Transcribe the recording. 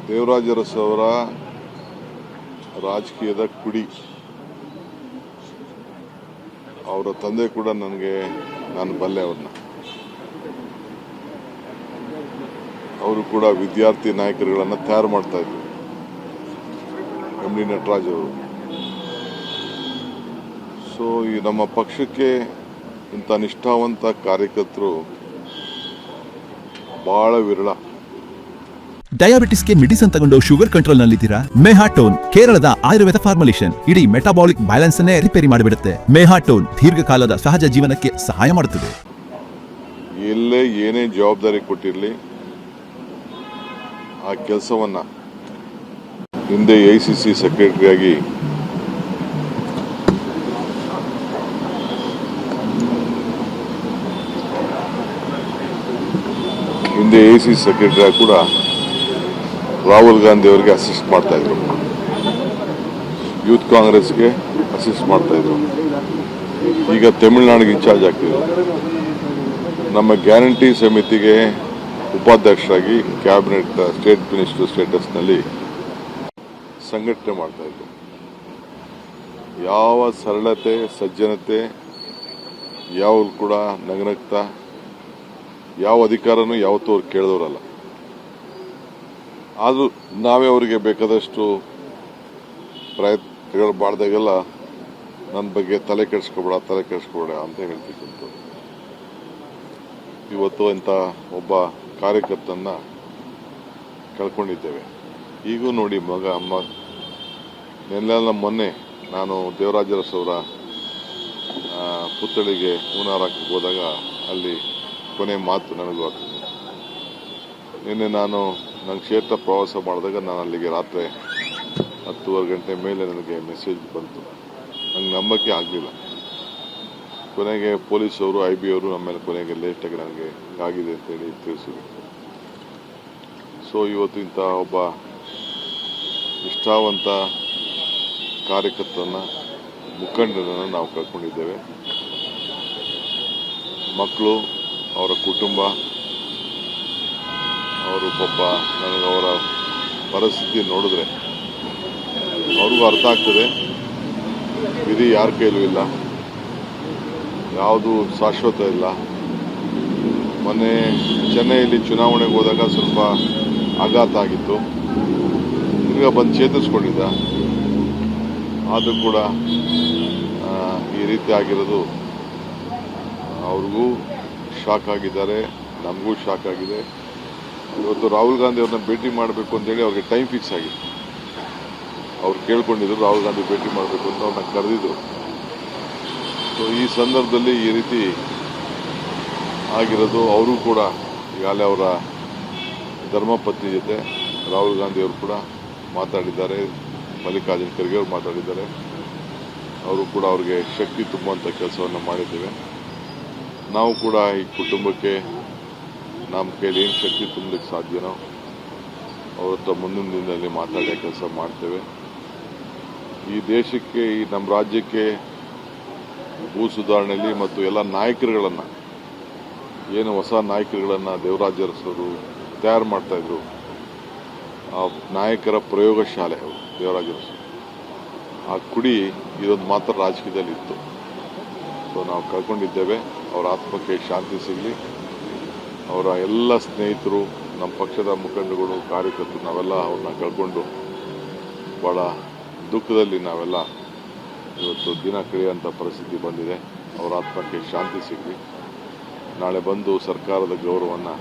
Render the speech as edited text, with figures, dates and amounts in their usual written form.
ದೇವರಾಜ ಅರಸು ಅವರ ರಾಜಕೀಯದ ಕುಡಿ. ಅವರ ತಂದೆ ಕೂಡ ನಾನು ಬಲ್ಲೆ ಅವ್ರನ್ನ. ಅವರು ಕೂಡ ವಿದ್ಯಾರ್ಥಿ ನಾಯಕರುಗಳನ್ನು ತಯಾರು ಮಾಡ್ತಾ ಇದ್ರು. ಎಂ ಡಿ ನಟರಾಜ್ ಅವರು. ಸೊ ಈ ನಮ್ಮ ಪಕ್ಷಕ್ಕೆ ಇಂಥ ನಿಷ್ಠಾವಂತ ಕಾರ್ಯಕರ್ತರು ಬಹಳ ವಿರಳ. ಡಯಾಬಿಟಿಸ್ಗೆ ಮೆಡಿಸಿನ್ ತಗೊಂಡು ಶುಗರ್ ಕಂಟ್ರೋಲ್ ನಲ್ಲಿದ್ದೀರಾ? ಮೆಹಾಟೋನ್ ಕೇರಳದ ಆಯುರ್ವೇದ ಫಾರ್ಮುಲೇಷನ್ ಇಡೀ ಮೆಟಾಬಾಲಿಕ್ ಬ್ಯಾಲೆನ್ಸ್ ಅನ್ನೇ ರಿಪೇರಿ ಮಾಡಿಬಿಡುತ್ತೆ. ಮೆಹಾಟೋನ್ ದೀರ್ಘಕಾಲದ ಸಹಜ ಜೀವನಕ್ಕೆ ಸಹಾಯ ಮಾಡುತ್ತದೆ. ಎಲ್ಲೇ ಏನೇ ಜವಾಬ್ದಾರಿ ಕೊಟ್ಟಿರಲಿ ಆ ಕೆಲಸವನ್ನ ಹಿಂದೆ AICC ಸೆಕ್ರೆಟರಿಯಾಗಿ ಕೂಡ ರಾಹುಲ್ ಗಾಂಧಿ ಅವರಿಗೆ ಅಸಿಸ್ಟ್ ಮಾಡ್ತಾ ಇದ್ರು. ಯೂತ್ ಕಾಂಗ್ರೆಸ್ಗೆ ಅಸಿಸ್ಟ್ ಮಾಡ್ತಾ ಇದ್ರು. ಈಗ ತಮಿಳುನಾಡಿಗೆ ಇನ್ಚಾರ್ಜ್ ಆಗ್ತಿದ್ರು. ನಮ್ಮ ಗ್ಯಾರಂಟಿ ಸಮಿತಿಗೆ ಉಪಾಧ್ಯಕ್ಷರಾಗಿ ಕ್ಯಾಬಿನೆಟ್ ಸ್ಟೇಟ್ ಮಿನಿಸ್ಟರ್ ಸ್ಟೇಟಸ್ನಲ್ಲಿ ಸಂಘಟನೆ ಮಾಡ್ತಾ ಇದ್ರು. ಯಾವ ಸರಳತೆ ಸಜ್ಜನತೆ ಯಾವಾಗಲೂ ಕೂಡ ನಗನಗ್ತಾ ಯಾವ ಅಧಿಕಾರನೂ ಯಾವತ್ತೂ ಅವ್ರು ಕೇಳಿದವರಲ್ಲ. ಆದರೂ ನಾವೇ ಅವರಿಗೆ ಬೇಕಾದಷ್ಟು ಪ್ರಯತ್ನಗಳು ಮಾಡಿದಾಗೆಲ್ಲ ನನ್ನ ಬಗ್ಗೆ ತಲೆ ಕೆಡಿಸ್ಕೋಬೇಡ ಅಂತ ಹೇಳ್ತಿದ್ದಂತು. ಇವತ್ತು ಇಂಥ ಒಬ್ಬ ಕಾರ್ಯಕರ್ತನ ಕಳ್ಕೊಂಡಿದ್ದೇವೆ. ಈಗೂ ನೋಡಿ ಮೊನ್ನೆ ನಾನು ದೇವರಾಜ ಅರಸು ಅವರ ಪುತ್ಥಳಿಗೆ ಹೂನಾರಕ್ಕೆ ಹೋದಾಗ ಅಲ್ಲಿ ಕೊನೆ ಮಾತು ನನಗೂ ಆಗ್ತದೆ. ನಿನ್ನೆ ನನ್ನ ಕ್ಷೇತ್ರ ಪ್ರವಾಸ ಮಾಡಿದಾಗ ನಾನು ಅಲ್ಲಿಗೆ ರಾತ್ರಿ 10:30 ಗಂಟೆ ಮೇಲೆ ನನಗೆ ಮೆಸೇಜ್ ಬಂತು. ನಂಗೆ ನಂಬಕ್ಕೆ ಆಗಲಿಲ್ಲ. ಕೊನೆಗೆ ಪೊಲೀಸವರು IB ಅವರು ಆಮೇಲೆ ಕೊನೆಗೆ ಲೇಟಾಗಿ ನನಗೆ ಆಗಿದೆ ಅಂತೇಳಿ ತಿಳಿಸಿದ್ರು. ಸೊ ಇವತ್ತು ಇಂಥ ಒಬ್ಬ ನಿಷ್ಠಾವಂತ ಕಾರ್ಯಕರ್ತನ ಮುಖಂಡರನ್ನು ನಾವು ಕಳ್ಕೊಂಡಿದ್ದೇವೆ. ಮಕ್ಕಳು, ಅವರ ಕುಟುಂಬ, ಅವರು ಪಾಪ ನನಗೆ ಅವರ ಪರಿಸ್ಥಿತಿ ನೋಡಿದ್ರೆ ಅವ್ರಿಗೂ ಅರ್ಥ ಆಗ್ತದೆ. ವಿಧಿ ಯಾರ ಕೈಲೂ ಇಲ್ಲ, ಯಾವುದು ಶಾಶ್ವತ ಇಲ್ಲ. ಮೊನ್ನೆ ಚೆನ್ನೈಯಲ್ಲಿ ಚುನಾವಣೆಗೆ ಹೋದಾಗ ಸ್ವಲ್ಪ ಆಘಾತ ಆಗಿತ್ತು. ಈಗ ಬಂದು ಚೇತರಿಸ್ಕೊಂಡಿದ್ದ. ಆದರೂ ಕೂಡ ಈ ರೀತಿ ಆಗಿರೋದು ಅವ್ರಿಗೂ ಶಾಕ್ ಆಗಿದ್ದಾರೆ, ನಮಗೂ ಶಾಕ್ ಆಗಿದೆ. ಇವತ್ತು ರಾಹುಲ್ ಗಾಂಧಿ ಅವ್ರನ್ನ ಭೇಟಿ ಮಾಡಬೇಕು ಅಂತೇಳಿ ಅವ್ರಿಗೆ ಟೈಮ್ ಫಿಕ್ಸ್ ಆಗಿತ್ತು. ಅವ್ರು ಕೇಳ್ಕೊಂಡಿದ್ರು ರಾಹುಲ್ ಗಾಂಧಿ ಭೇಟಿ ಮಾಡಬೇಕು ಅಂತ ಅವ್ರನ್ನ ಕರೆದಿದ್ರು. ಸೊ ಈ ಸಂದರ್ಭದಲ್ಲಿ ಈ ರೀತಿ ಆಗಿರೋದು ಅವರು ಕೂಡ ಈಗಾಗಲೇ ಅವರ ಧರ್ಮಪತ್ನಿ ಜೊತೆ ರಾಹುಲ್ ಗಾಂಧಿ ಅವರು ಕೂಡ ಮಾತಾಡಿದ್ದಾರೆ. ಮಲ್ಲಿಕಾರ್ಜುನ ಖರ್ಗೆ ಅವರು ಮಾತಾಡಿದ್ದಾರೆ. ಅವರು ಕೂಡ ಅವ್ರಿಗೆ ಶಕ್ತಿ ತುಂಬುವಂಥ ಕೆಲಸವನ್ನು ಮಾಡಿದ್ದೇವೆ. ನಾವು ಕೂಡ ಈ ಕುಟುಂಬಕ್ಕೆ ನಮ್ಮ ಕೈಲಿ ಏನು ಶಕ್ತಿ ತುಂಬಲಿಕ್ಕೆ ಸಾಧ್ಯನೋ ಅವ್ರ ಹತ್ರ ಮುಂದಿನ ದಿನದಲ್ಲಿ ಮಾತಾಡೋ ಕೆಲಸ ಮಾಡ್ತೇವೆ. ಈ ದೇಶಕ್ಕೆ, ಈ ನಮ್ಮ ರಾಜ್ಯಕ್ಕೆ ಭೂ ಸುಧಾರಣೆಯಲ್ಲಿ ಮತ್ತು ಎಲ್ಲ ನಾಯಕರುಗಳನ್ನು, ಏನು ಹೊಸ ನಾಯಕರುಗಳನ್ನು ದೇವರಾಜ ಅರಸರು ತಯಾರು ಮಾಡ್ತಾಯಿದ್ರು, ಆ ನಾಯಕರ ಪ್ರಯೋಗಶಾಲೆ ದೇವರಾಜ ಅರಸು. ಆ ಕುಡಿ ಇದೊಂದು ಮಾತ್ರ ರಾಜಕೀಯದಲ್ಲಿ ಇತ್ತು. ಸೊ ನಾವು ಕಳ್ಕೊಂಡಿದ್ದೇವೆ. ಅವರ ಆತ್ಮಕ್ಕೆ ಶಾಂತಿ ಸಿಗಲಿ. ಅವರ ಎಲ್ಲ ಸ್ನೇಹಿತರು, ನಮ್ಮ ಪಕ್ಷದ ಮುಖಂಡರುಗಳು, ಕಾರ್ಯಕರ್ತರು ನಾವೆಲ್ಲ ಅವ್ರನ್ನ ಕಳ್ಕೊಂಡು ಭಾಳ ದುಃಖದಲ್ಲಿ ನಾವೆಲ್ಲ ಇವತ್ತು ದಿನ ಕಳೆಯುವಂಥ ಪರಿಸ್ಥಿತಿ ಬಂದಿದೆ. ಅವರ ಆತ್ಮಕ್ಕೆ ಶಾಂತಿ ಸಿಗಲಿ. ನಾಳೆ ಬಂದು ಸರ್ಕಾರದ ಗೌರವವನ್ನು